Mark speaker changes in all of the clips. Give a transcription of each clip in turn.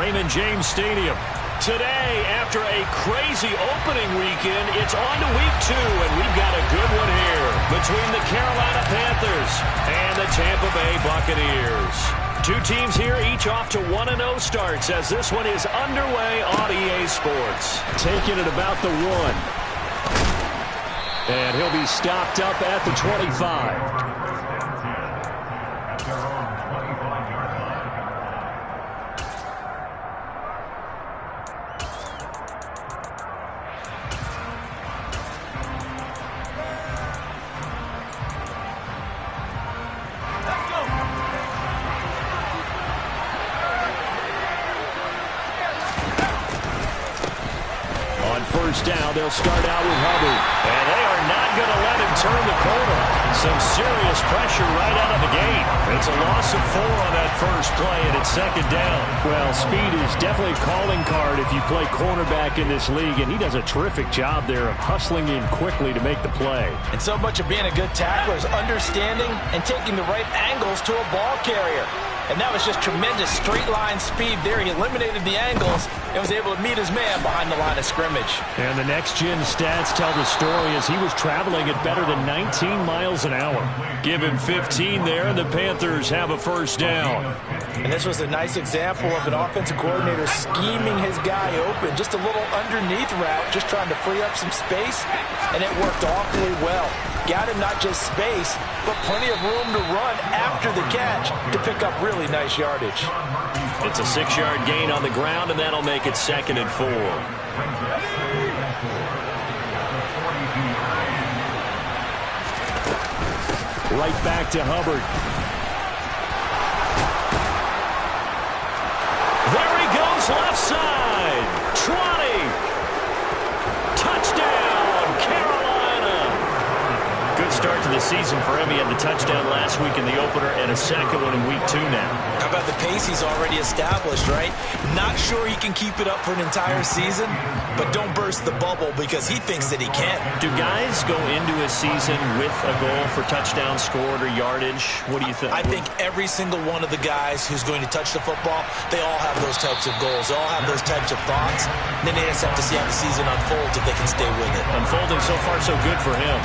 Speaker 1: Raymond James Stadium. Today, after a crazy opening weekend, it's on to week 2, and we've got a good one here between the Carolina Panthers and the Tampa Bay Buccaneers. Two teams here, each off to 1-0 starts as this one is underway on EA Sports. Taking it about the 1. And he'll be stopped up at the 25. Down, they'll start out with Hubbard. And they are not going to let him turn the corner. Some serious pressure right out of the gate. It's a loss of 4 on that first play, and it's second down. Well, speed is definitely a calling card if you play cornerback in this league, and he does a terrific job there of hustling in quickly to make the play.
Speaker 2: And so much of being a good tackler is understanding and taking the right angles to a ball carrier. And that was just tremendous straight-line speed there. He eliminated the angles and was able to meet his man behind the line of scrimmage.
Speaker 1: And the next-gen stats tell the story as he was traveling at better than 19 miles an hour. Give him 15 there, and the Panthers have a first down.
Speaker 2: And this was a nice example of an offensive coordinator scheming his guy open. Just a little underneath route, just trying to free up some space, and it worked awfully well. Got him not just space, but plenty of room to run after the catch to pick up really nice yardage.
Speaker 1: It's a 6-yard gain on the ground, and that'll make it 2nd and 4. Right back to Hubbard. There he goes, left side. 20. Touchdown, Carolina. Good start to the season for him. He had the touchdown last week in the opener and a second one in week 2 now.
Speaker 2: How about the pace he's already established, right? Not sure he can keep it up for an entire season, but don't burst the bubble because he thinks that he can.
Speaker 1: Do guys go into a season with a goal for touchdown scored or yardage? What do you think?
Speaker 2: I think every single one of the guys who's going to touch the football, they all have those types of goals. They all have those types of thoughts. And then they just have to see how the season unfolds if they can stay with it.
Speaker 1: Unfolding so far so good for him.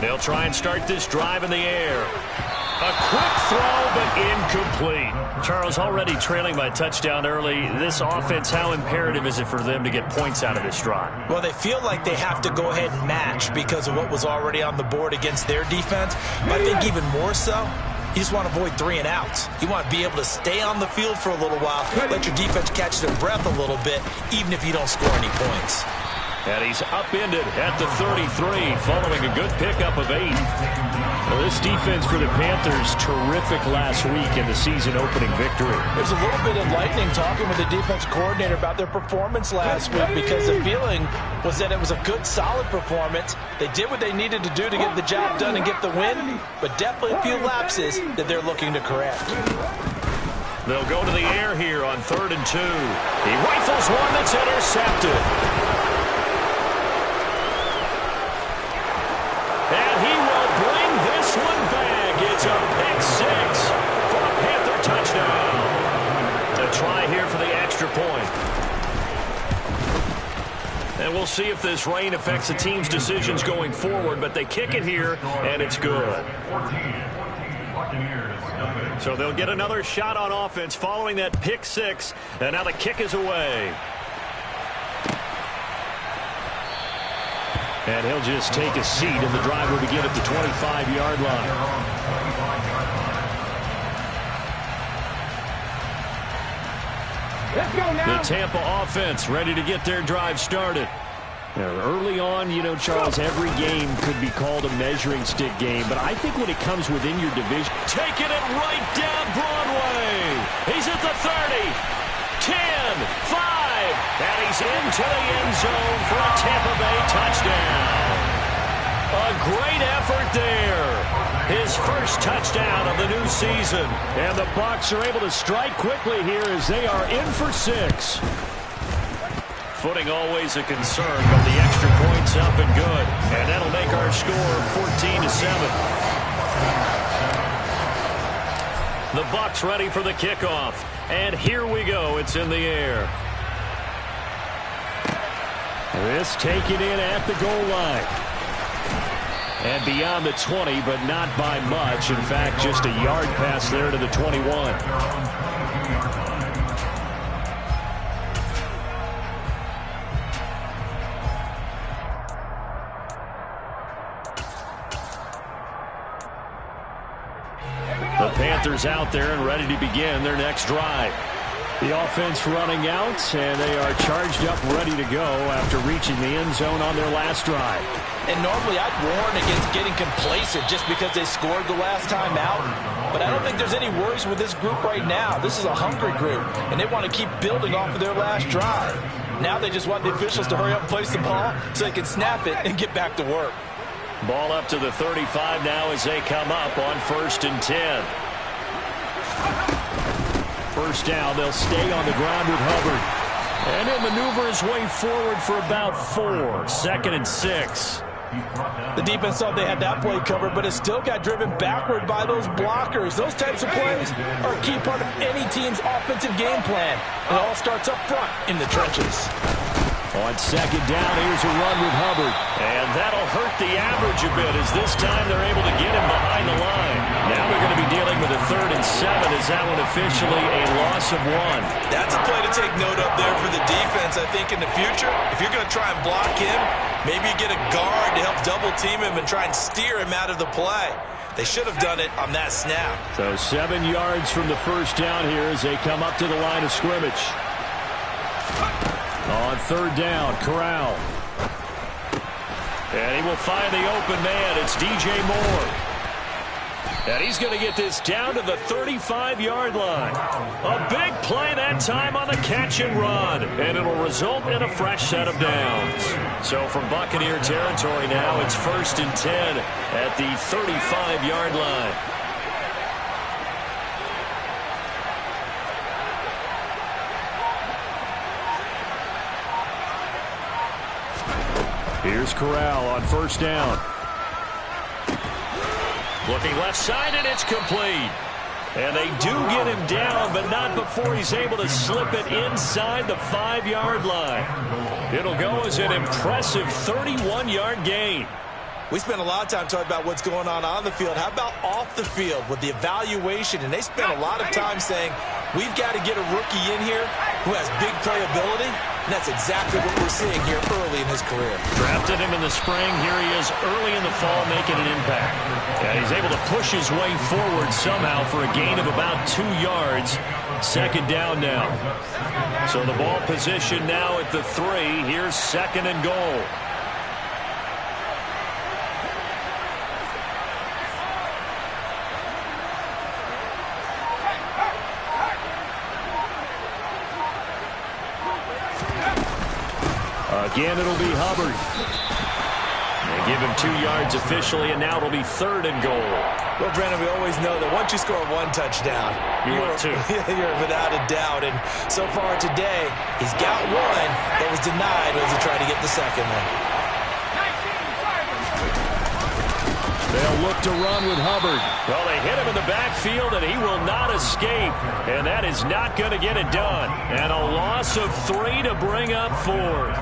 Speaker 1: They'll try and start this drive in the air. A quick throw, but incomplete. Charles, already trailing by touchdown early. This offense, how imperative is it for them to get points out of this drive?
Speaker 2: Well, they feel like they have to go ahead and match because of what was already on the board against their defense. But I think even more so, you just want to avoid 3 and outs. You want to be able to stay on the field for a little while, let your defense catch their breath a little bit, even if you don't score any points.
Speaker 1: And he's upended at the 33, following a good pickup of 8. Well, this defense for the Panthers, terrific last week in the season-opening victory.
Speaker 2: It was a little bit enlightening talking with the defense coordinator about their performance last week because the feeling was that it was a good, solid performance. They did what they needed to do to get the job done and get the win, but definitely a few lapses that they're looking to correct.
Speaker 1: They'll go to the air here on 3rd and 2. He rifles one that's intercepted. And he will bring this one back. It's a pick 6 for a Panther touchdown. A try here for the extra point. And we'll see if this rain affects the team's decisions going forward, but they kick it here, and it's good. So they'll get another shot on offense following that pick 6, and now the kick is away. And he'll just take a seat, and the drive will begin at the 25-yard line.
Speaker 3: Let's go now.
Speaker 1: The Tampa offense ready to get their drive started. Now, early on, you know, Charles, every game could be called a measuring stick game, but I think when it comes within your division, taking it right down Broadway. He's at the 30, 10, 5, and he He's into the end zone for a Tampa Bay touchdown. A great effort there. His first touchdown of the new season. And the Bucs are able to strike quickly here as they are in for 6. Footing always a concern, but the extra point's up and good. And that'll make our score 14-7. The Bucs ready for the kickoff. And here we go. It's in the air. This taken in at the goal line. And beyond the 20, but not by much. In fact, just a yard pass there to the 21. The Panthers out there and ready to begin their next drive. The offense running out, and they are charged up, ready to go after reaching the end zone on their last drive.
Speaker 2: And normally I'd warn against getting complacent just because they scored the last time out. But I don't think there's any worries with this group right now. This is a hungry group, and they want to keep building off of their last drive. Now they just want the officials to hurry up and place the ball so they can snap it and get back to work.
Speaker 1: Ball up to the 35 now as they come up on 1st and 10. First down, they'll stay on the ground with Hubbard. And he'll maneuver his way forward for about 4. 2nd and 6.
Speaker 2: The defense thought they had that play covered, but it still got driven backward by those blockers. Those types of plays are a key part of any team's offensive game plan. It all starts up front in the trenches.
Speaker 1: On 2nd down, here's a run with Hubbard. And that'll hurt the average a bit as this time they're able to get him behind the line. Now they're going to be dealing with a 3rd and 7 as that one officially a loss of 1.
Speaker 3: That's a play to take note of there for the defense. I think in the future, if you're going to try and block him, maybe you get a guard to help double team him and try and steer him out of the play. They should have done it on that snap.
Speaker 1: So 7 yards from the first down here as they come up to the line of scrimmage. On 3rd down, Corral. And he will find the open man. It's DJ Moore. And he's going to get this down to the 35-yard line. A big play that time on the catch and run. And it'll result in a fresh set of downs. So from Buccaneer territory now, it's 1st and 10 at the 35-yard line. Here's Corral on 1st down. Looking left side, and it's complete. And they do get him down, but not before he's able to slip it inside the 5-yard line. It'll go as an impressive 31-yard gain.
Speaker 3: We spent a lot of time talking about what's going on the field. How about off the field with the evaluation? And they spent a lot of time saying, we've got to get a rookie in here who has big playability. And that's exactly what we're seeing here early in his career.
Speaker 1: Drafted him in the spring. Here he is early in the fall making an impact. And he's able to push his way forward somehow for a gain of about 2 yards. 2nd down now. So the ball position now at the 3. Here's 2nd and goal. Again, it'll be Hubbard. They give him 2 yards officially, and now it'll be 3rd and goal.
Speaker 3: Well, Brandon, we always know that once you score 1 touchdown,
Speaker 1: you're
Speaker 3: without a doubt. And so far today, he's got 1 that was denied as he tried to get the 2nd one.
Speaker 1: They'll look to run with Hubbard. Well, they hit him in the backfield, and he will not escape. And that is not going to get it done. And a loss of 3 to bring up 4th.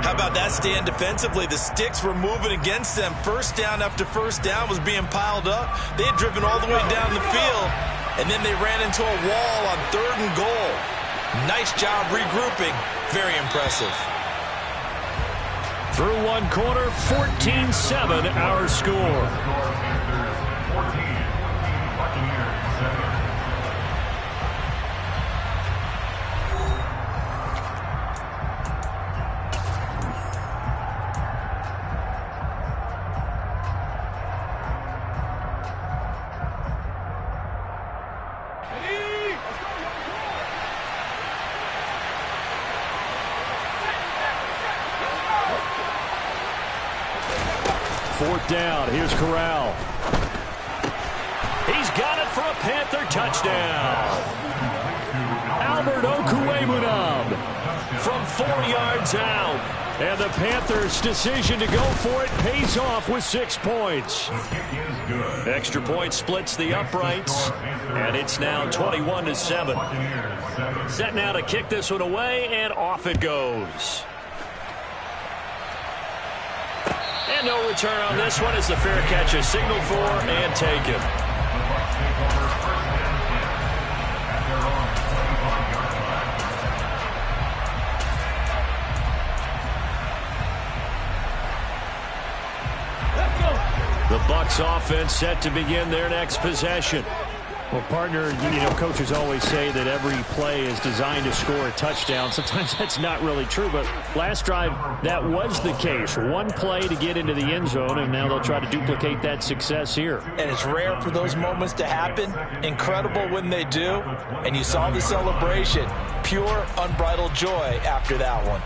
Speaker 3: How about that stand defensively? The sticks were moving against them. First down after first down was being piled up. They had driven all the way down the field, and then they ran into a wall on 3rd and goal. Nice job regrouping. Very impressive.
Speaker 1: Through 1 quarter, 14-7 our score. 4th down. Here's Corral. He's got it for a Panther touchdown. Albert Okwuegbunam from 4 yards out. And the Panthers' decision to go for it pays off with 6 points. Extra point splits the uprights, and it's now 21-7. Set now to kick this one away, and off it goes. And no return on this one as the fair catch is signaled for and taken. The Bucs offense set to begin their next possession. Well, partner, coaches always say that every play is designed to score a touchdown. Sometimes that's not really true, but last drive, that was the case. One play to get into the end zone, and now they'll try to duplicate that success here.
Speaker 2: And it's rare for those moments to happen. Incredible when they do. And you saw the celebration. Pure, unbridled joy after that one.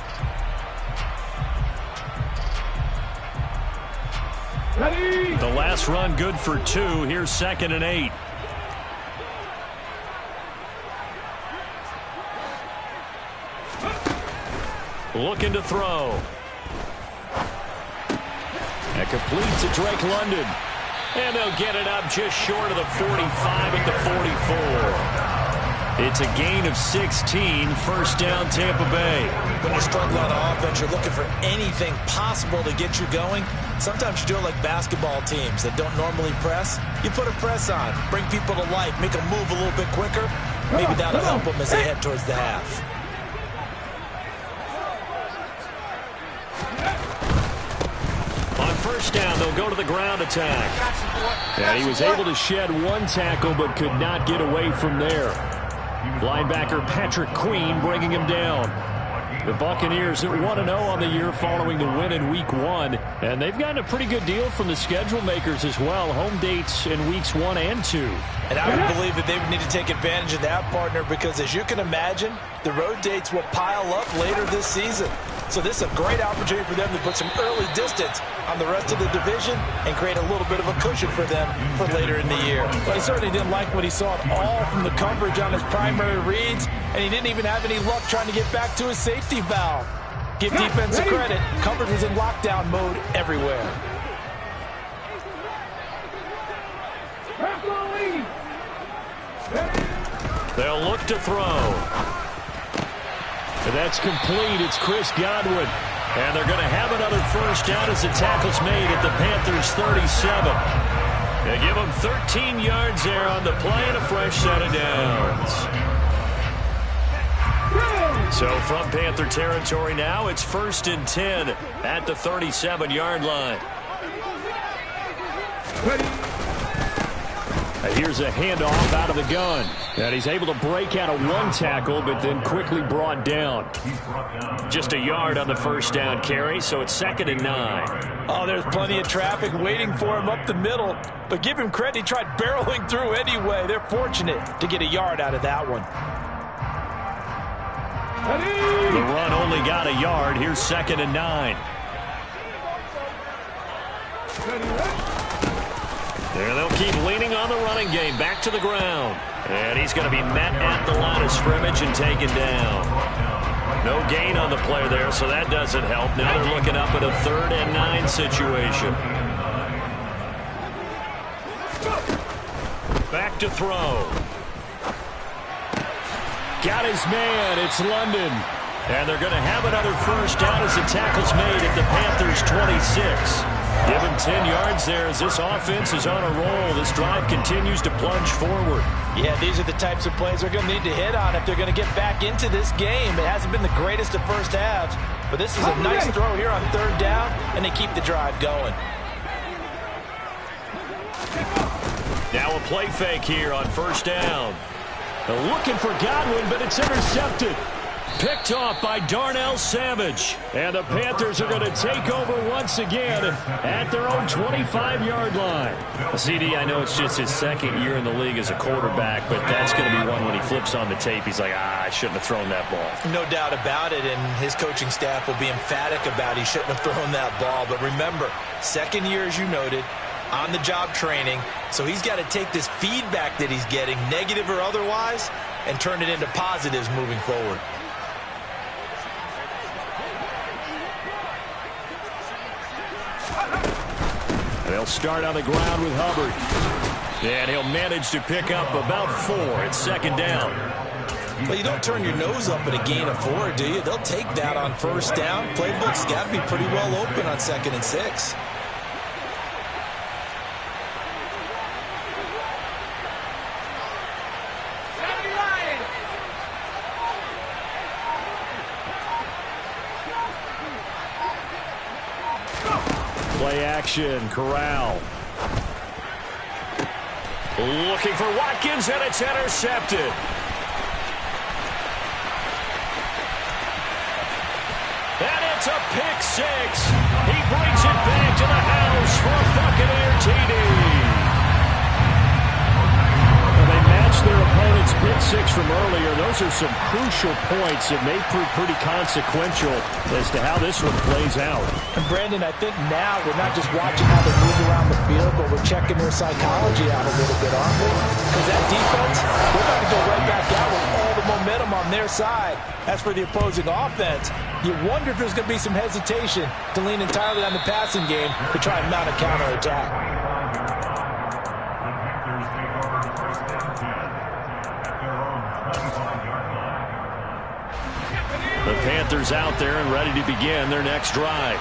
Speaker 1: The last run good for 2. Here's 2nd and 8. Looking to throw. And complete to Drake London. And they'll get it up just short of the 45 at the 44. It's a gain of 16, 1st down Tampa Bay.
Speaker 2: When you're struggling on offense, you're looking for anything possible to get you going. Sometimes you do it like basketball teams that don't normally press. You put a press on, bring people to life, make them move a little bit quicker. Maybe that'll help them as they head towards the half.
Speaker 1: On 1st down, they'll go to the ground attack. And he was able to shed 1 tackle but could not get away from there. Linebacker Patrick Queen bringing him down. The Buccaneers are 1-0 on the year following the win in Week 1. And they've gotten a pretty good deal from the schedule makers as well. Home dates in Weeks 1 and 2.
Speaker 2: And I would believe that they would need to take advantage of that, partner, because as you can imagine, the road dates will pile up later this season. So this is a great opportunity for them to put some early distance on the rest of the division and create a little bit of a cushion for them for later in the year. But he certainly didn't like what he saw at all from the coverage on his primary reads, and he didn't even have any luck trying to get back to his safety valve. Give defense credit. Coverage was in lockdown mode everywhere.
Speaker 1: They'll look to throw. And that's complete. It's Chris Godwin. And they're going to have another 1st down as the tackle's made at the Panthers' 37. They give them 13 yards there on the play and a fresh set of downs. So from Panther territory now, it's 1st and 10 at the 37-yard line. Here's a handoff out of the gun. And he's able to break out of 1 tackle, but then quickly brought down. Just a yard on the 1st down carry, so it's 2nd and 9.
Speaker 2: Oh, there's plenty of traffic waiting for him up the middle. But give him credit, he tried barreling through anyway. They're fortunate to get a yard out of that one.
Speaker 1: The run only got a yard. Here's 2nd and 9. And they'll keep leaning on the running game. Back to the ground. And he's going to be met at the line of scrimmage and taken down. No gain on the play there, so that doesn't help. Now they're looking up at a 3rd and 9 situation. Back to throw. Got his man. It's London. And they're going to have another 1st down as the tackle's made at the Panthers' 26. Give him 10 yards there as this offense is on a roll. This drive continues to plunge forward.
Speaker 2: Yeah, these are the types of plays they're going to need to hit on if they're going to get back into this game. It hasn't been the greatest of first halves, but this is a nice throw here on 3rd down, and they keep the drive going.
Speaker 1: Now a play fake here on 1st down. They're looking for Godwin, but it's intercepted. Picked off by Darnell Savage. And the Panthers are going to take over once again at their own 25-yard line. CD, I know it's just his second year in the league as a quarterback, but that's going to be one when he flips on the tape. He's like, I shouldn't have thrown that ball.
Speaker 3: No doubt about it, and his coaching staff will be emphatic about he shouldn't have thrown that ball. But remember, second year, as you noted, on-the-job training, so he's got to take this feedback that he's getting, negative or otherwise, and turn it into positives moving forward.
Speaker 1: They'll start on the ground with Hubbard. And he'll manage to pick up about 4. It's second down.
Speaker 3: Well, you don't turn your nose up at a gain of 4, do you? They'll take that on first down. Playbook's got to be pretty well open on 2nd and 6.
Speaker 1: Play action, Corral. Looking for Watkins, and it's intercepted. And it's a pick 6. He brings it back to the house for a Buccaneer TD. They matched their opponent's pick 6 from earlier. Those are some crucial points that may prove pretty consequential as to how this one plays out.
Speaker 2: And Brandon, I think now we're not just watching how they move around the field, but we're checking their psychology out a little bit, aren't we? Because that defense, we're about to go right back out with all the momentum on their side. As for the opposing offense, you wonder if there's going to be some hesitation to lean entirely on the passing game to try and mount a counterattack.
Speaker 1: The Panthers out there and ready to begin their next drive.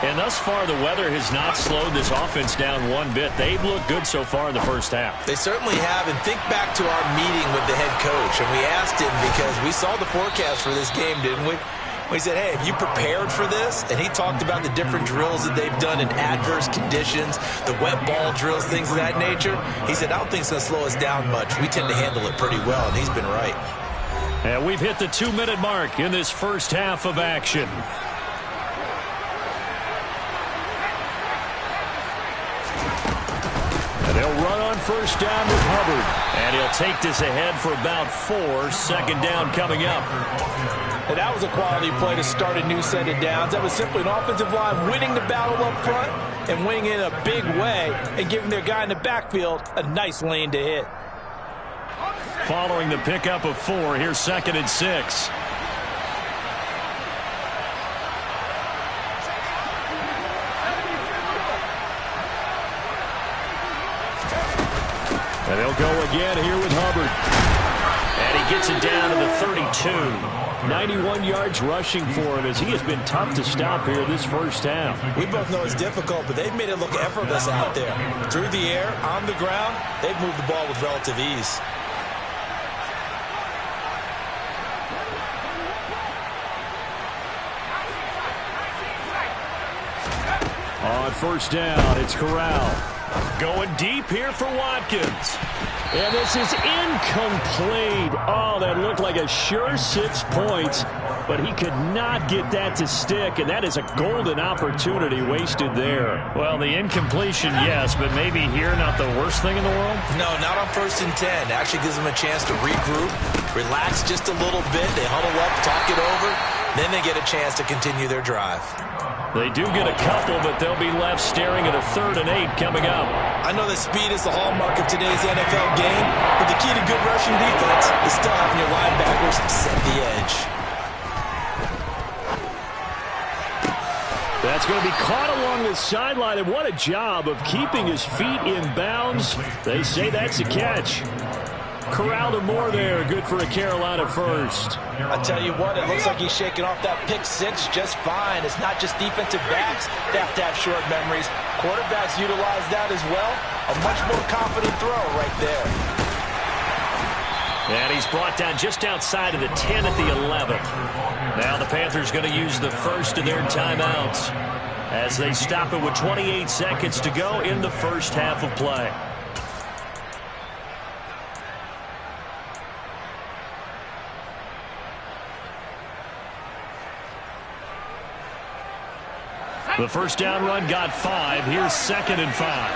Speaker 1: And thus far, the weather has not slowed this offense down one bit. They've looked good so far in the first half.
Speaker 3: They certainly have. And think back to our meeting with the head coach. And we asked him because we saw the forecast for this game, didn't we? We said, hey, have you prepared for this? And he talked about the different drills that they've done in adverse conditions, the wet ball drills, things of that nature. He said, I don't think it's going to slow us down much. We tend to handle it pretty well, and he's been right.
Speaker 1: And we've hit the 2-minute mark in this first half of action. And they'll run on first down with Hubbard. And he'll take this ahead for about 4. Second down coming up.
Speaker 2: And that was a quality play to start a new set of downs. That was simply an offensive line winning the battle up front and winning it in a big way and giving their guy in the backfield a nice lane to hit.
Speaker 1: Following the pickup of 4, here's 2nd and 6. And they'll go again here with Hubbard. And he gets it down to the 32. 91 yards rushing for him as he has been tough to stop here this first half.
Speaker 3: We both know it's difficult, but they've made it look effortless out there. Through the air, on the ground, they've moved the ball with relative ease.
Speaker 1: On first down, it's Corral. Going deep here for Watkins. And this is incomplete. Oh, that looked like a sure 6 points, but he could not get that to stick, and that is a golden opportunity wasted there. Well, the incompletion, yes, but maybe here not the worst thing in the world?
Speaker 3: No, not on 1st and 10. Actually gives them a chance to regroup, relax just a little bit. They huddle up, talk it over, then they get a chance to continue their drive.
Speaker 1: They do get a couple, but they'll be left staring at a 3rd and 8 coming up.
Speaker 3: I know that speed is the hallmark of today's NFL game, but the key to good rushing defense is still having your linebackers set the edge.
Speaker 1: That's going to be caught along the sideline, and what a job of keeping his feet in bounds. They say that's a catch. Corral to Moore there, good for a Carolina first.
Speaker 2: I tell you what, it looks like he's shaking off that pick 6 just fine. It's not just defensive backs that have to have short memories. Quarterbacks utilize that as well. A much more confident throw right there.
Speaker 1: And he's brought down just outside of the 10 at the 11. Now the Panthers going to use the first of their timeouts as they stop it with 28 seconds to go in the first half of play. The first down run got 5. Here's 2nd and 5.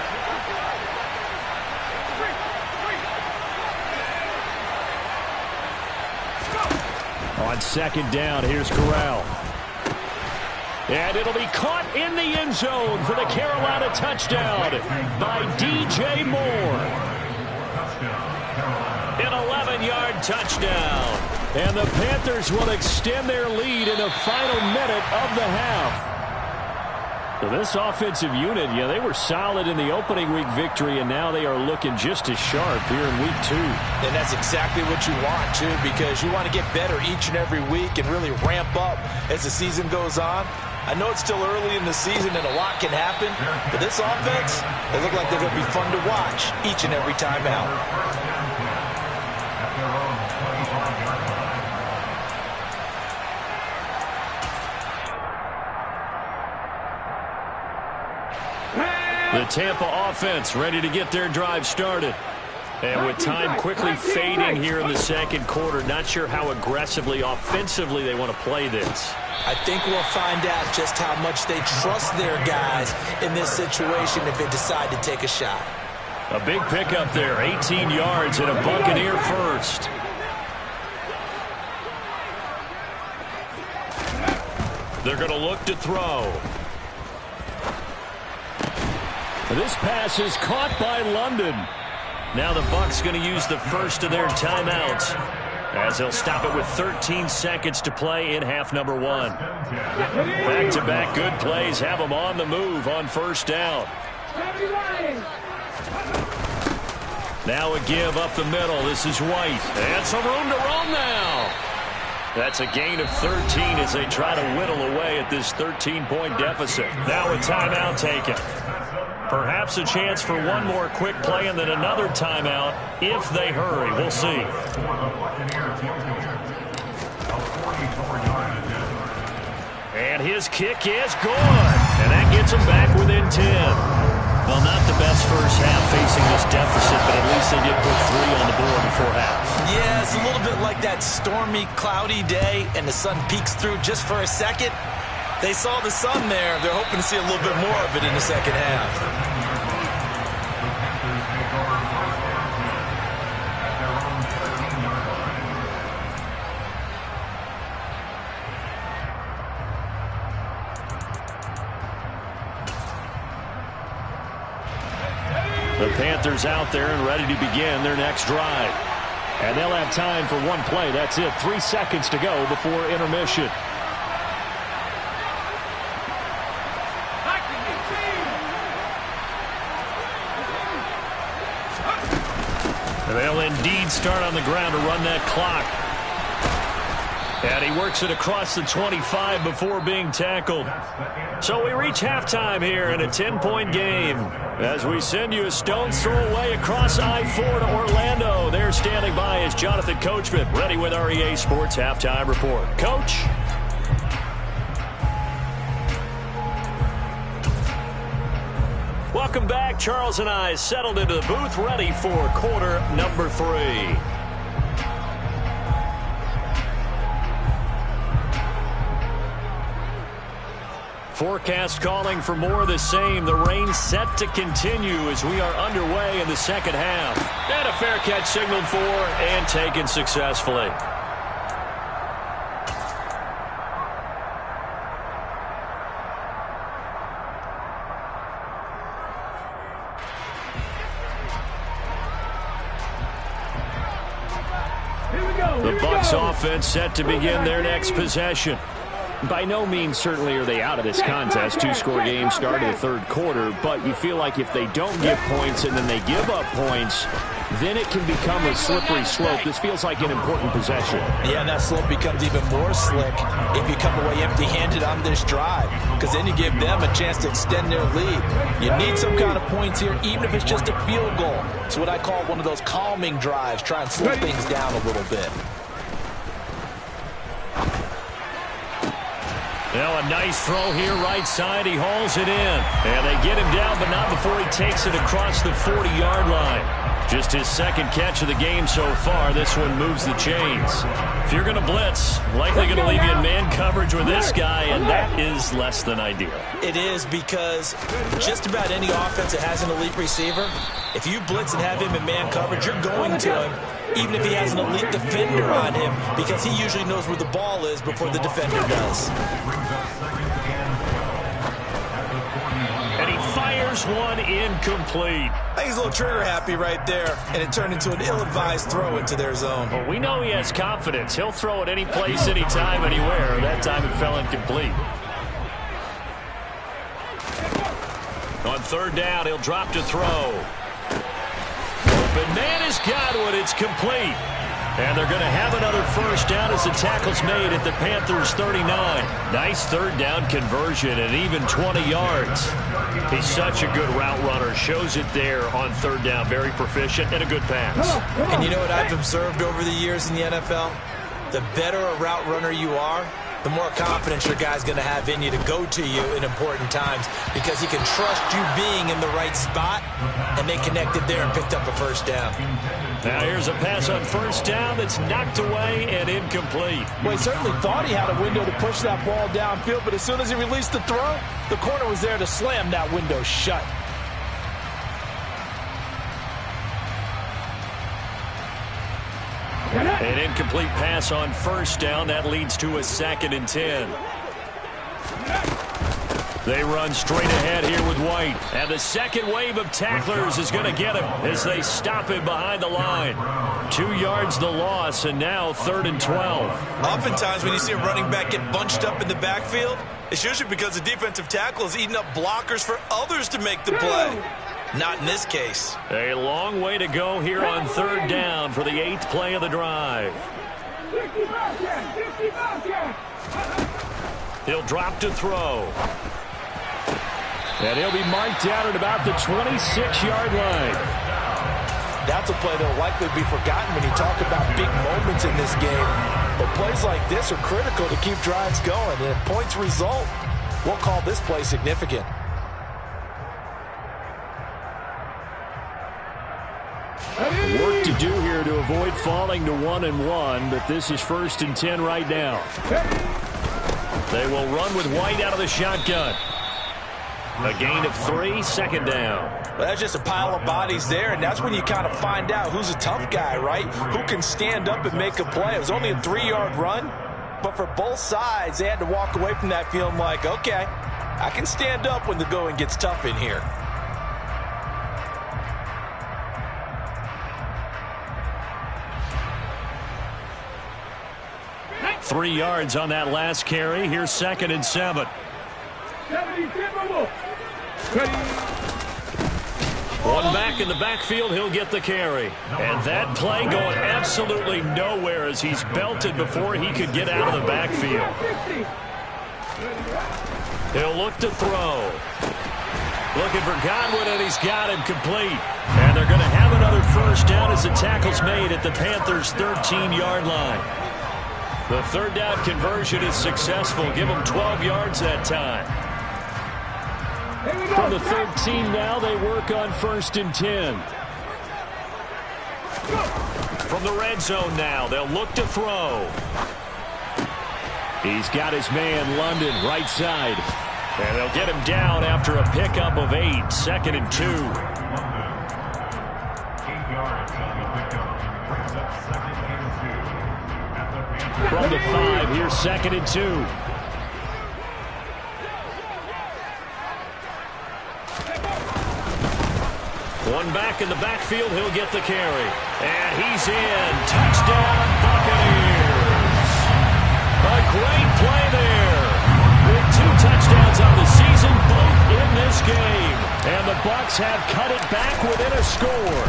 Speaker 1: On 2nd down, here's Corral. And it'll be caught in the end zone for the Carolina touchdown by DJ Moore. An 11-yard touchdown. And the Panthers will extend their lead in the final minute of the half. So this offensive unit, they were solid in the opening week victory, and now they are looking just as sharp here in week 2.
Speaker 2: And that's exactly what you want, too, because you want to get better each and every week and really ramp up as the season goes on. I know it's still early in the season and a lot can happen, but this offense, they look like they're going to be fun to watch each and every time out.
Speaker 1: The Tampa offense ready to get their drive started. And with time quickly fading here in the second quarter, not sure how aggressively, offensively they want to play this.
Speaker 2: I think we'll find out just how much they trust their guys in this situation if they decide to take a shot.
Speaker 1: A big pickup there, 18 yards and a Buccaneer first. They're going to look to throw. This pass is caught by London. Now the Bucs going to use the first of their timeouts as they'll stop it with 13 seconds to play in half number 1. Back-to-back good plays have them on the move on first down. Now a give up the middle. This is White. And some room to run now. That's a gain of 13 as they try to whittle away at this 13-point deficit. Now a timeout taken. Perhaps a chance for one more quick play and then another timeout if they hurry. We'll see. And his kick is good. And that gets him back within 10. Well, not the best first half facing this deficit, but at least they did put 3 on the board before half.
Speaker 2: Yeah, it's a little bit like that stormy, cloudy day, and the sun peeks through just for a second. They saw the sun there. They're hoping to see a little bit more of it in the second half.
Speaker 1: The Panthers out there and ready to begin their next drive. And they'll have time for one play. That's it. 3 seconds to go before intermission. They'll indeed start on the ground to run that clock. And he works it across the 25 before being tackled. So we reach halftime here in a 10-point game as we send you a stone's throw away across I-4 to Orlando. There standing by is Jonathan Coachman, ready with our EA Sports Halftime Report. Coach? Welcome back. Charles and I settled into the booth, ready for quarter number 3. Forecast calling for more of the same. The rain set to continue as we are underway in the second half. And a fair catch signaled for and taken successfully. The Bucs offense set to begin their next possession. By no means certainly are they out of this contest. 2-score game started the third quarter, but you feel like if they don't get points and then they give up points, then it can become a slippery slope. This feels like an important possession.
Speaker 2: Yeah, and that slope becomes even more slick if you come away empty-handed on this drive, because then you give them a chance to extend their lead. You need some kind of points here, even if it's just a field goal. It's what I call one of those calming drives, try and slow things down a little bit.
Speaker 1: Now a nice throw here right side. He hauls it in. And they get him down, but not before he takes it across the 40-yard line. Just his second catch of the game so far. This one moves the chains. If you're going to blitz, likely going to leave you in man coverage with this guy, and that is less than ideal.
Speaker 2: It is, because just about any offense that has an elite receiver, if you blitz and have him in man coverage, you're going to him, even if he has an elite defender on him, because he usually knows where the ball is before the defender does.
Speaker 1: And he fires one incomplete.
Speaker 3: I think he's a little trigger happy right there, and it turned into an ill-advised throw into their zone.
Speaker 1: Well, we know he has confidence. He'll throw it any place, anytime, anywhere. That time it fell incomplete. On third down, he'll drop to throw. Open man has got one. It's complete. And they're going to have another first down as the tackle's made at the Panthers' 39. Nice third down conversion and even 20 yards. He's such a good route runner. Shows it there on third down. Very proficient and a good pass.
Speaker 2: And you know what I've observed over the years in the NFL? The better a route runner you are, the more confidence your guy's going to have in you to go to you in important times, because he can trust you being in the right spot, and they connected there and picked up a first down.
Speaker 1: Now here's a pass on first down that's knocked away and incomplete.
Speaker 2: Well, he certainly thought he had a window to push that ball downfield, but as soon as he released the throw, the corner was there to slam that window shut.
Speaker 1: An incomplete pass on first down. That leads to a 2nd and 10. They run straight ahead here with White. And the second wave of tacklers is going to get him as they stop him behind the line. 2 yards the loss, and now 3rd and 12.
Speaker 3: Oftentimes when you see a running back get bunched up in the backfield, it's usually because the defensive tackle is eating up blockers for others to make the play. Not in this case.
Speaker 1: A long way to go here on third down for the 8th play of the drive. He'll drop to throw. And he'll be marked down at about the 26-yard line.
Speaker 2: That's a play that will likely be forgotten when you talk about big moments in this game. But plays like this are critical to keep drives going. And if points result, we'll call this play significant.
Speaker 1: Work to do here to avoid falling to 1-1, but this is 1st and 10 right now. They will run with White out of the shotgun. A gain of 3, 2nd down.
Speaker 2: Well, that's just a pile of bodies there, and that's when you kind of find out who's a tough guy, right? Who can stand up and make a play. It was only a 3-yard run, but for both sides, they had to walk away from that feeling like, okay, I can stand up when the going gets tough in here.
Speaker 1: 3 yards on that last carry. Here's 2nd and 7. One back in the backfield, he'll get the carry. And that play going absolutely nowhere as he's belted before he could get out of the backfield. He'll look to throw. Looking for Godwin, and he's got him complete. And they're going to have another first down as the tackle's made at the Panthers' 13-yard line. The third down conversion is successful. Give them 12 yards that time. From the 13 now, they work on 1st and 10. From the red zone now, they'll look to throw. He's got his man, London, right side. And they'll get him down after a pickup of 8, 2nd and 2. From the 5, here's 2nd and 2. One back in the backfield, he'll get the carry. And he's in. Touchdown, Buccaneers. A great play there. With 2 touchdowns on the season, both in this game. And the Bucs have cut it back within a score.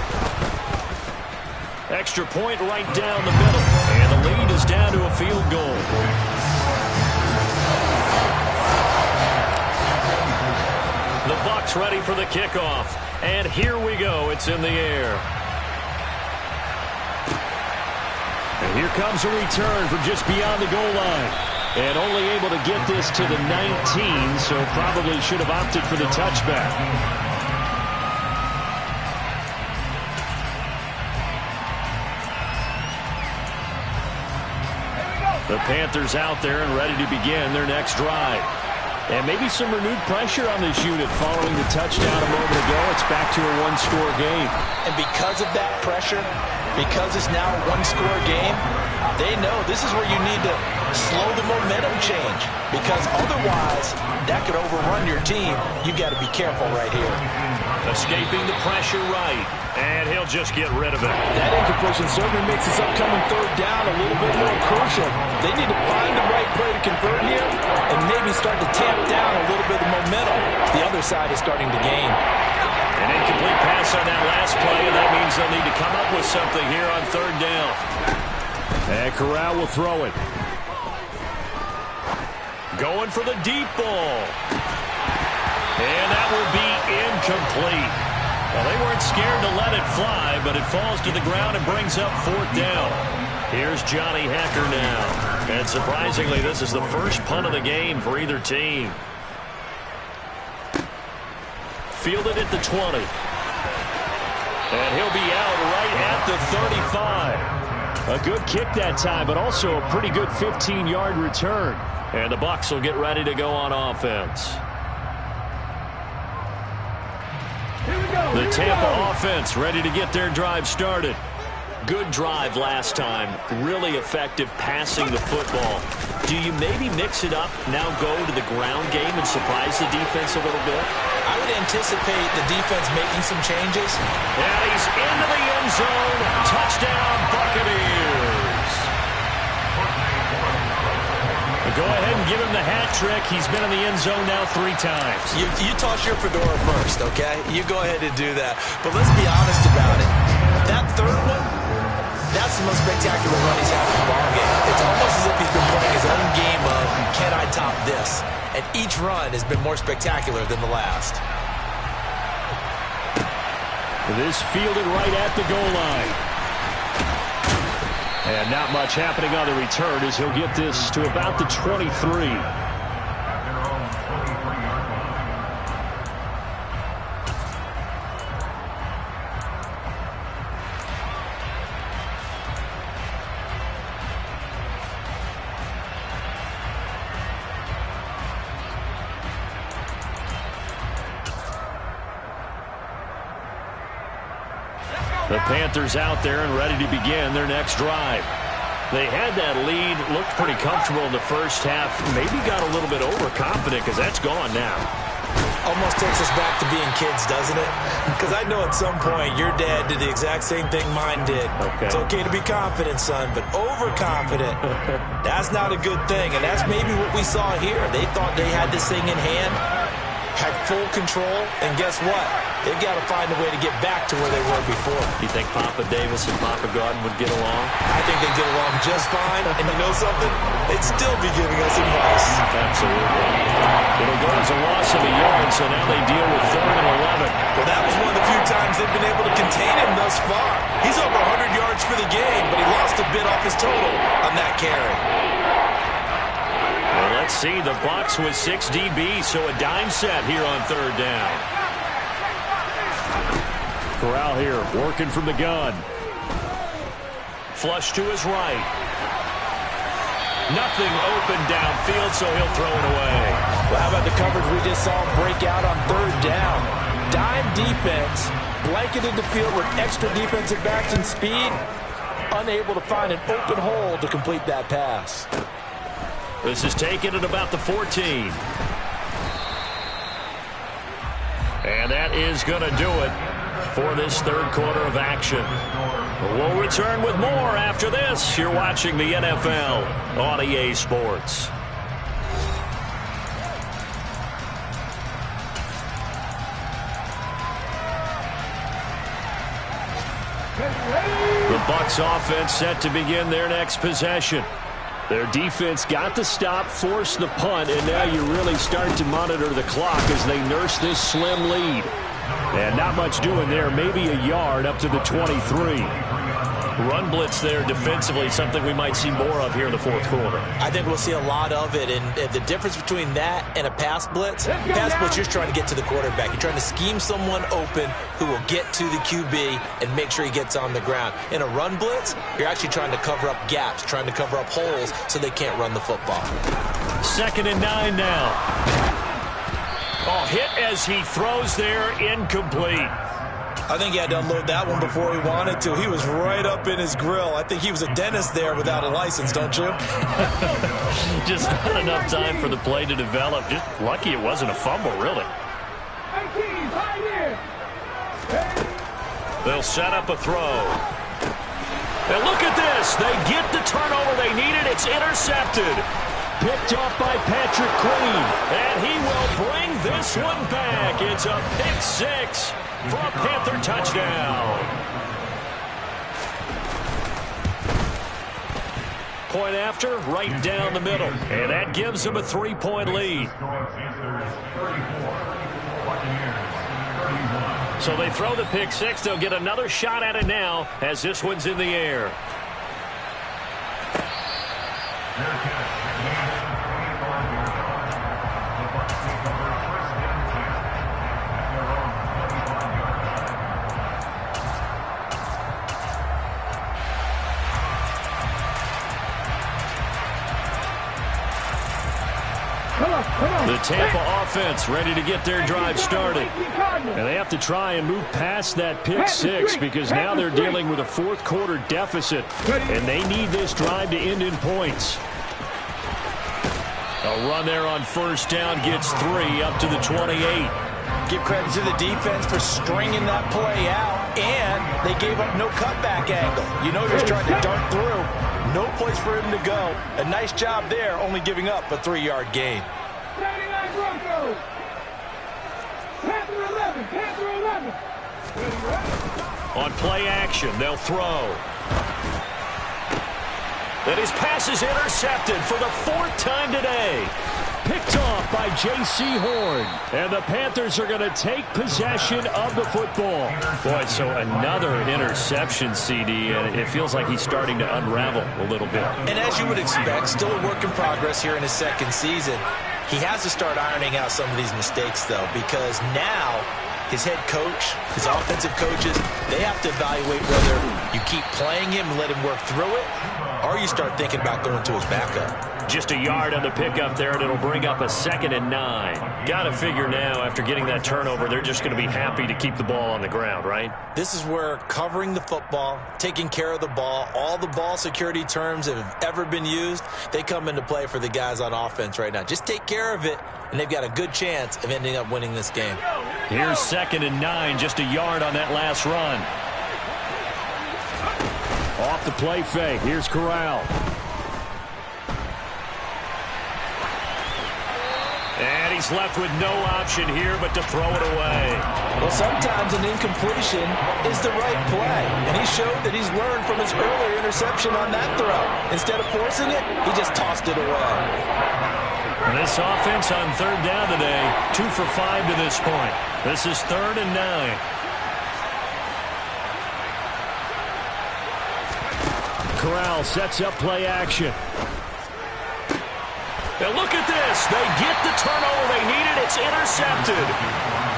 Speaker 1: Extra point right down the middle. And the lead is down to a field goal. The Bucs ready for the kickoff. And here we go. It's in the air. And here comes a return from just beyond the goal line. And only able to get this to the 19, so probably should have opted for the touchback. The Panthers out there and ready to begin their next drive. And maybe some renewed pressure on this unit following the touchdown a moment ago. It's back to a one-score game.
Speaker 2: And because of that pressure, because it's now a one-score game, they know this is where you need to slow the momentum change. Because otherwise, that could overrun your team. You got to be careful right here.
Speaker 1: Escaping the pressure right. And he'll just get rid of it.
Speaker 2: That incompletion certainly makes this upcoming third down a little bit more crucial. They need to find the right play to convert here and maybe start to tamp down a little bit of momentum. The other side is starting to gain.
Speaker 1: An incomplete pass on that last play, and that means they'll need to come up with something here on third down. And Corral will throw it. Going for the deep ball. And that will be incomplete. Well, they weren't scared to let it fly, but it falls to the ground and brings up fourth down. Here's Johnny Hacker now. And surprisingly, this is the first punt of the game for either team. Fielded at the 20. And he'll be out right at the 35. A good kick that time, but also a pretty good 15-yard return. And the Bucs will get ready to go on offense. The Tampa offense ready to get their drive started. Good drive last time. Really effective passing the football. Do you maybe mix it up, now go to the ground game and surprise the defense a little bit?
Speaker 2: I would anticipate the defense making some changes.
Speaker 1: And he's into the end zone. Touchdown, Buccaneers. Go ahead and give him the hat trick. He's been in the end zone now 3 times.
Speaker 2: You toss your fedora first, okay? You go ahead and do that. But let's be honest about it. That third one, that's the most spectacular run he's had in the ballgame. It's almost as if he's been playing his own game of, can I top this? And each run has been more spectacular than the last.
Speaker 1: This fielded right at the goal line. And not much happening on the return as he'll get this to about the 23. The Panthers out there and ready to begin their next drive. They had that lead, looked pretty comfortable in the first half, maybe got a little bit overconfident because that's gone now.
Speaker 2: Almost takes us back to being kids, doesn't it? Because I know at some point your dad did the exact same thing mine did.
Speaker 1: Okay.
Speaker 2: It's okay to be confident, son, but overconfident, that's not a good thing. And that's maybe what we saw here. They thought they had this thing in hand, had full control, and guess what? They've got to find a way to get back to where they were before.
Speaker 1: You think Papa Davis and Papa Gordon would get along?
Speaker 2: I think they get along just fine. And you know something? They'd still be giving us advice.
Speaker 1: Absolutely. It'll go as a loss of a yard, so now they deal with 3rd and 11.
Speaker 2: Well, that was one of the few times they've been able to contain him thus far. He's over 100 yards for the game, but he lost a bit off his total on that carry.
Speaker 1: Well, let's see. The Bucs with 6 DBs, so a dime set here on 3rd down. Corral here, working from the gun. Flush to his right. Nothing open downfield, so he'll throw it away.
Speaker 2: Well, how about the coverage we just saw break out on 3rd down? Dime defense, blanketed the field with extra defensive backs and speed, unable to find an open hole to complete that pass.
Speaker 1: This is taken at about the 14. And that is going to do it for this 3rd quarter of action. We'll return with more after this. You're watching the NFL on EA Sports. The Bucs offense set to begin their next possession. Their defense got the stop, forced the punt, and now you really start to monitor the clock as they nurse this slim lead. And not much doing there, maybe a yard up to the 23. Run blitz there defensively, something we might see more of here in the fourth quarter.
Speaker 3: I think we'll see a lot of it, and the difference between that and a pass blitz, you're just trying to get to the quarterback. You're trying to scheme someone open who will get to the QB and make sure he gets on the ground. In a run blitz, you're actually trying to cover up gaps, trying to cover up holes so they can't run the football.
Speaker 1: 2nd and 9 now. Oh, hit as he throws there, incomplete.
Speaker 3: I think he had to unload that one before he wanted to. He was right up in his grill. I think he was a dentist there without a license, don't you?
Speaker 1: Just not enough time for the play to develop. Just lucky it wasn't a fumble, really. They'll set up a throw. And look at this. They get the turnover they needed. It's intercepted. Picked off by Patrick Queen. And he will bring this one back. It's a pick six for a Panther touchdown. Point after, right down the middle. And that gives them a 3-point lead. So they throw the pick six. They'll get another shot at it now as this one's in the air. The Tampa offense ready to get their drive started. And they have to try and move past that pick six because now they're dealing with a fourth quarter deficit. And they need this drive to end in points. A run there on first down gets 3 up to the 28.
Speaker 2: Give credit to the defense for stringing that play out, and they gave up no cutback angle. You know, just trying to dart through. No place for him to go. A nice job there, only giving up a 3-yard gain.
Speaker 1: On play action, they'll throw. And his pass is intercepted for the 4th time today. Picked off by J.C. Horn. And the Panthers are going to take possession of the football. Boy, so another interception, CD, and it feels like he's starting to unravel a little bit.
Speaker 3: And as you would expect, still a work in progress here in his second season. He has to start ironing out some of these mistakes, though, because now his head coach, his offensive coaches, they have to evaluate whether you keep playing him and let him work through it, or you start thinking about going to his backup.
Speaker 1: Just a yard on the pickup there, and it'll bring up a 2nd and 9. Got to figure now, after getting that turnover, they're just going to be happy to keep the ball on the ground, right?
Speaker 3: This is where covering the football, taking care of the ball, all the ball security terms that have ever been used, they come into play for the guys on offense right now. Just take care of it, and they've got a good chance of ending up winning this game.
Speaker 1: Here's 2nd and 9, just a yard on that last run. Off the play fake, here's Corral. And he's left with no option here but to throw it away.
Speaker 2: Well, sometimes an incompletion is the right play. And he showed that he's learned from his earlier interception on that throw. Instead of forcing it, he just tossed it away.
Speaker 1: And this offense on 3rd down today, 2 for 5 to this point. This is 3rd and 9. Corral sets up play action. Now look at this. They get the turnover they needed. It's intercepted.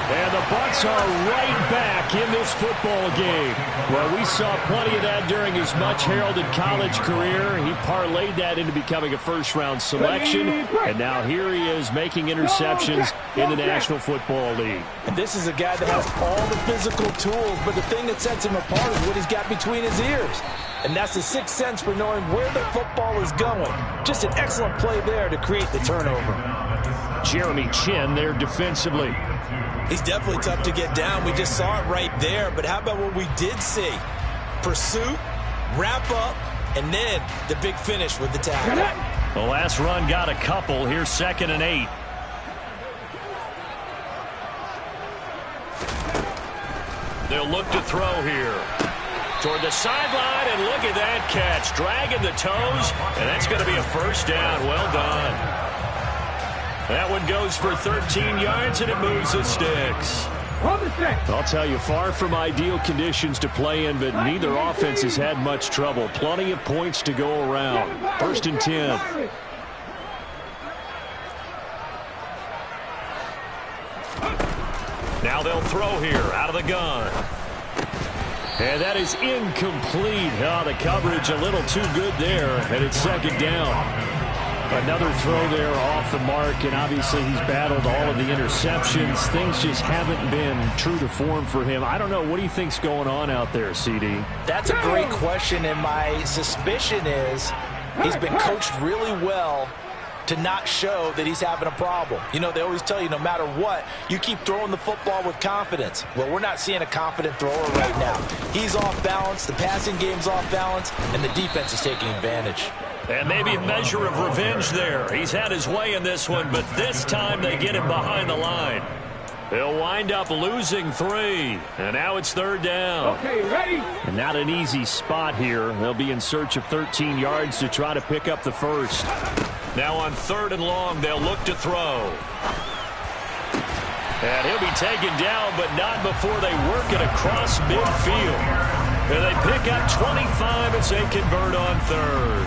Speaker 1: And the Bucs are right back in this football game. Well, we saw plenty of that during his much-heralded college career. He parlayed that into becoming a first-round selection. And now here he is making interceptions in the National Football League.
Speaker 2: And this is a guy that has all the physical tools, but the thing that sets him apart is what he's got between his ears. And that's the sixth sense for knowing where the football is going. Just an excellent play there to create the turnover.
Speaker 1: Jeremy Chin there defensively.
Speaker 3: He's definitely tough to get down. We just saw it right there. But how about what we did see? Pursuit, wrap up, and then the big finish with the tackle.
Speaker 1: The last run got a couple. Here's 2nd and 8. They'll look to throw here. Toward the sideline, and look at that catch. Dragging the toes, and that's going to be a first down. Well done. That one goes for 13 yards, and it moves the sticks. I'll tell you, far from ideal conditions to play in, but neither offense has had much trouble. Plenty of points to go around. 1st and 10. Now they'll throw here out of the gun. And that is incomplete. Oh, the coverage a little too good there, and it's 2nd down. Another throw there off the mark, and obviously he's battled all of the interceptions. Things just haven't been true to form for him. I don't know. What do you think's going on out there, CD?
Speaker 2: That's a great question, and my suspicion is he's been coached really well to not show that he's having a problem. You know, they always tell you no matter what, you keep throwing the football with confidence. Well, we're not seeing a confident thrower right now. He's off balance, the passing game's off balance, and the defense is taking advantage.
Speaker 1: And maybe a measure of revenge there. He's had his way in this one, but this time they get him behind the line. They'll wind up losing 3, and now it's 3rd down.
Speaker 4: Okay, ready?
Speaker 1: And not an easy spot here. They'll be in search of 13 yards to try to pick up the first. Now on 3rd and long, they'll look to throw. And he'll be taken down, but not before they work it across midfield. And they pick up 25 as they convert on 3rd.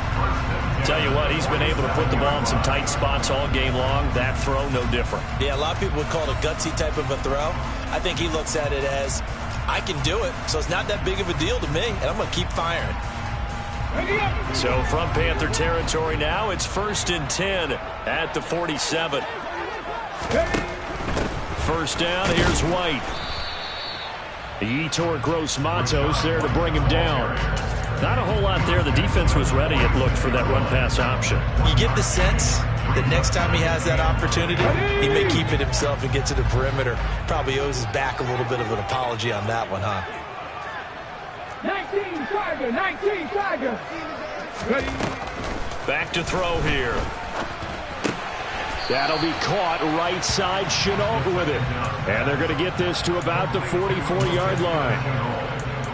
Speaker 1: Tell you what, he's been able to put the ball in some tight spots all game long. That throw, no different.
Speaker 3: Yeah, a lot of people would call it a gutsy type of a throw. I think he looks at it as, I can do it, so it's not that big of a deal to me, and I'm going to keep firing.
Speaker 1: So from Panther territory now, it's 1st and 10 at the 47. 1st down, here's White. Yetur Gross-Matos there to bring him down. Not a whole lot there. The defense was ready, it looked, for that run-pass option.
Speaker 3: You get the sense that next time he has that opportunity, he may keep it himself and get to the perimeter. Probably owes his back a little bit of an apology on that one, huh?
Speaker 4: 19 Tiger, 19 Tiger. Ready?
Speaker 1: Back to throw here. That'll be caught right side. Chenault with it. And they're going to get this to about the 44-yard line.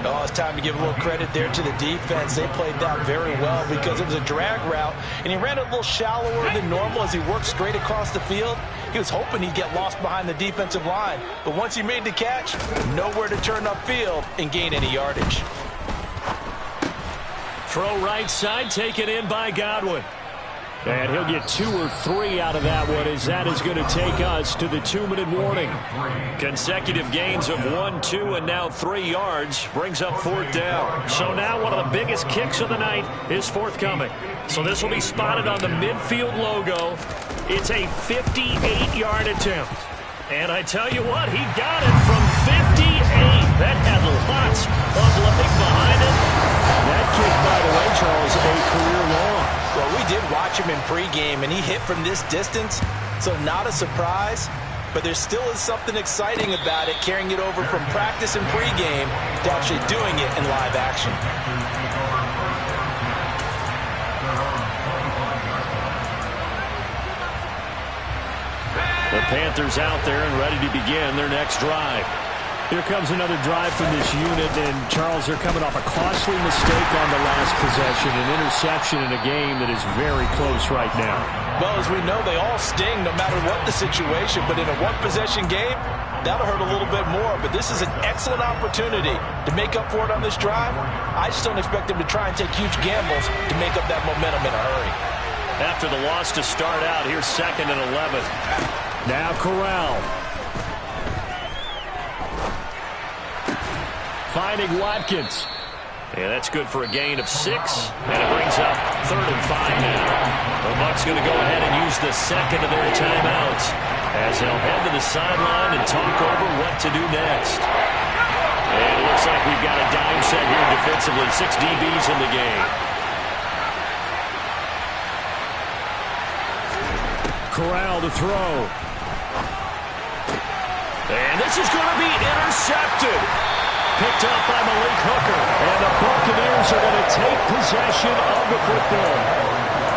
Speaker 2: Oh, it's time to give a little credit there to the defense. They played that very well because it was a drag route, and he ran a little shallower than normal as he worked straight across the field. He was hoping he'd get lost behind the defensive line, but once he made the catch, nowhere to turn upfield and gain any yardage.
Speaker 1: Throw right side, taken in by Godwin. And he'll get 2 or 3 out of that one, as that is going to take us to the 2-minute warning. Consecutive gains of 1, 2, and now 3 yards brings up 4th down. So now one of the biggest kicks of the night is forthcoming. So this will be spotted on the midfield logo. It's a 58-yard attempt. And I tell you what, he got it from 58. That had lots of leg behind it. That kick, by the way, Charles, a career long.
Speaker 2: Well, we did watch him in pregame, and he hit from this distance, so not a surprise. But there still is something exciting about it, carrying it over from practice and pregame to actually doing it in live action.
Speaker 1: The Panthers out there and ready to begin their next drive. Here comes another drive from this unit, and Charles, they're coming off a costly mistake on the last possession, an interception in a game that is very close right now.
Speaker 2: Well, as we know, they all sting no matter what the situation, but in a one-possession game, that'll hurt a little bit more. But this is an excellent opportunity to make up for it on this drive. I just don't expect them to try and take huge gambles to make up that momentum in a hurry.
Speaker 1: After the loss to start out, here's 2nd and 11. Now Corral. Finding Watkins. Yeah, that's good for a gain of 6. And it brings up 3rd and 5 now. The Bucs going to go ahead and use the second of their timeouts as they'll head to the sideline and talk over what to do next. And it looks like we've got a dime set here defensively. 6 DBs in the game. Corral to throw. And this is going to be intercepted. Picked up by Malik Hooker. And the Buccaneers are going to take possession of the football.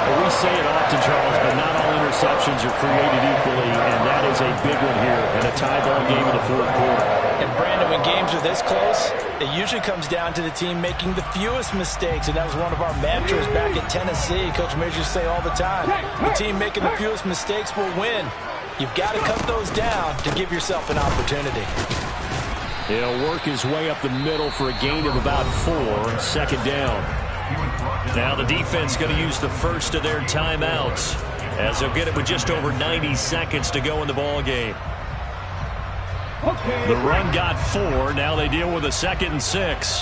Speaker 1: Well, we say it often, Charles, but not all interceptions are created equally, and that is a big one here in a tie ball game in the 4th quarter.
Speaker 2: And Brandon, when games are this close, it usually comes down to the team making the fewest mistakes, and that was one of our mantras back at Tennessee. Coach Majors say all the time, the team making the fewest mistakes will win. You've got to cut those down to give yourself an opportunity.
Speaker 1: He'll work his way up the middle for a gain of about 4. Second down. Now the defense going to use the first of their timeouts as they'll get it with just over 90 seconds to go in the ball game. The run got 4. Now they deal with a 2nd and 6.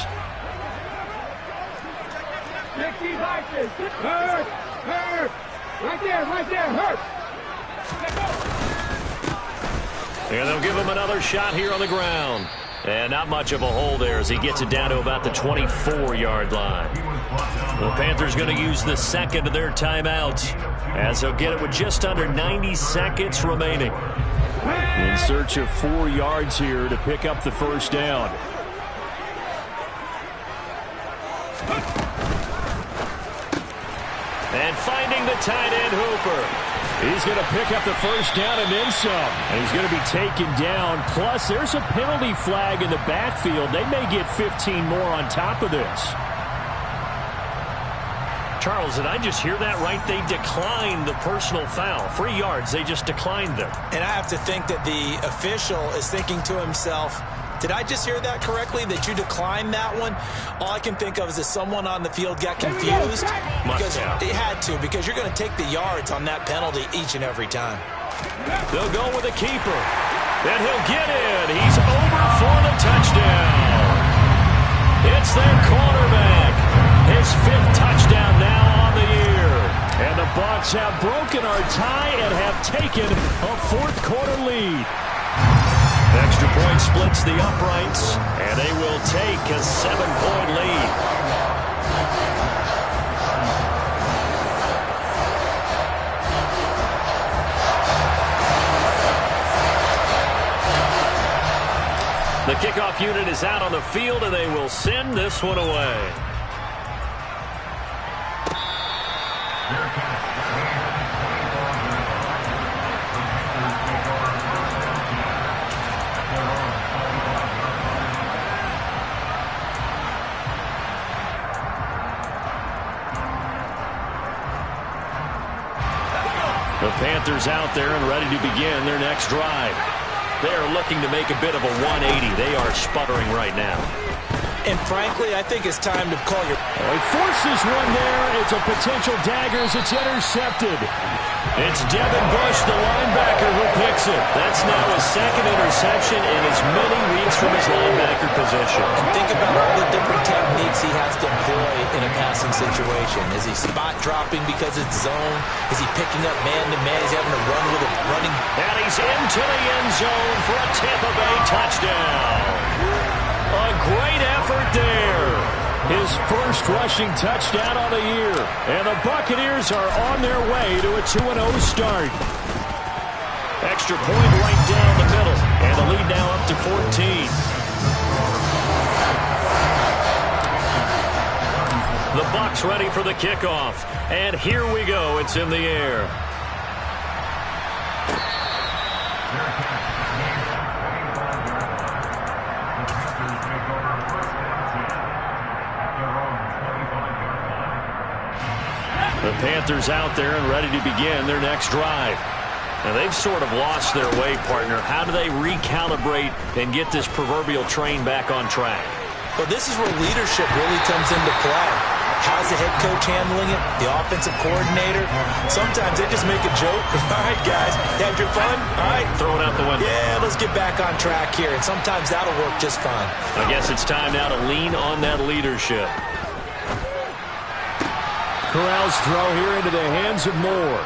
Speaker 4: Hurt! Hurt! Right there, hurt!
Speaker 1: And they'll give him another shot here on the ground. And not much of a hole there as he gets it down to about the 24-yard line. The Panthers going to use the second of their timeouts as they'll get it with just under 90 seconds remaining. In search of 4 yards here to pick up the first down. And finding the tight end Hooper. He's going to pick up the first down and then some. And he's going to be taken down. Plus, there's a penalty flag in the backfield. They may get 15 more on top of this. Charles, did I just hear that right? They declined the personal foul. 3 yards, they just declined them.
Speaker 2: And I have to think that the official is thinking to himself, did I just hear that correctly, that you declined that one? All I can think of is that someone on the field got confused. Because it had to, because you're going to take the yards on that penalty each and every time.
Speaker 1: They'll go with a keeper. And he'll get in. He's over for the touchdown. It's their quarterback. His 5th touchdown now on the year. And the Bucs have broken our tie and have taken a 4th quarter lead. Extra point splits the uprights, and they will take a 7-point lead. The kickoff unit is out on the field, and they will send this one away. The Panthers out there and ready to begin their next drive. They are looking to make a bit of a 180. They are sputtering right now.
Speaker 2: And frankly, I think it's time to call your...
Speaker 1: He forces one there. It's a potential dagger as it's intercepted. It's Devin Bush, the linebacker, who picks it. That's now his 2nd interception and as many weeks from his linebacker position.
Speaker 2: Think about all the different techniques he has to employ in a passing situation. Is he spot dropping because it's zone? Is he picking up man-to-man? Is he having to run with a running?
Speaker 1: And he's into the end zone for a Tampa Bay touchdown. A great effort there. His first rushing touchdown on the year. And the Buccaneers are on their way to a 2-0 start. Extra point right down the middle. And the lead now up to 14. The Bucs ready for the kickoff. And here we go. It's in the air. The Panthers out there and ready to begin their next drive. Now they've sort of lost their way, partner. How do they recalibrate and get this proverbial train back on track?
Speaker 2: Well, this is where leadership really comes into play. How's the head coach handling it? The offensive coordinator? Sometimes they just make a joke. All right, guys, you had your fun? All right.
Speaker 1: Throw it out the window.
Speaker 2: Yeah, let's get back on track here. And sometimes that'll work just fine.
Speaker 1: I guess it's time now to lean on that leadership. Corral's throw here into the hands of Moore.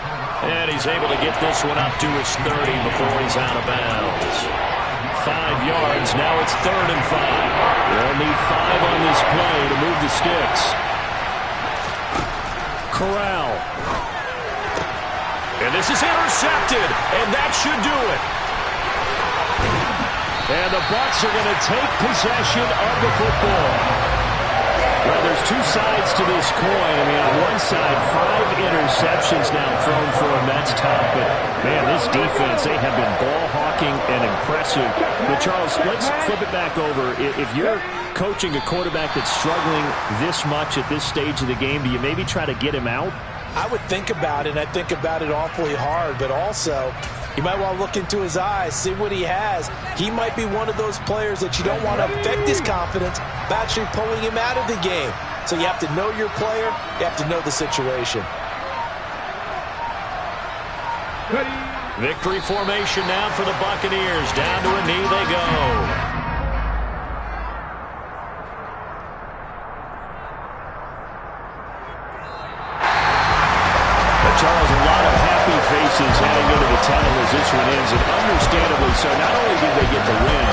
Speaker 1: And he's able to get this one up to his 30 before he's out of bounds. 5 yards. Now it's 3rd and 5. They'll need 5 on this play to move the sticks. Corral. And this is intercepted. And that should do it. And the Bucs are going to take possession of the football. Well, there's 2 sides to this coin. I mean, on one side, 5 interceptions now thrown for him. That's tough. But, man, this defense, they have been ball hawking and impressive. But, Charles, let's flip it back over. If you're coaching a quarterback that's struggling this much at this stage of the game, do you maybe try to get him out?
Speaker 2: I would think about it. I think about it awfully hard. But also, You might want to look into his eyes, see what he has. He might be one of those players that you don't want to affect his confidence by actually pulling him out of the game. So you have to know your player. You have to know the situation.
Speaker 1: Victory formation now for the Buccaneers. Down to a knee they go. Charles, a lot of happy faces heading into the tunnel as this one ends, and understandably so. Not only did they get the win,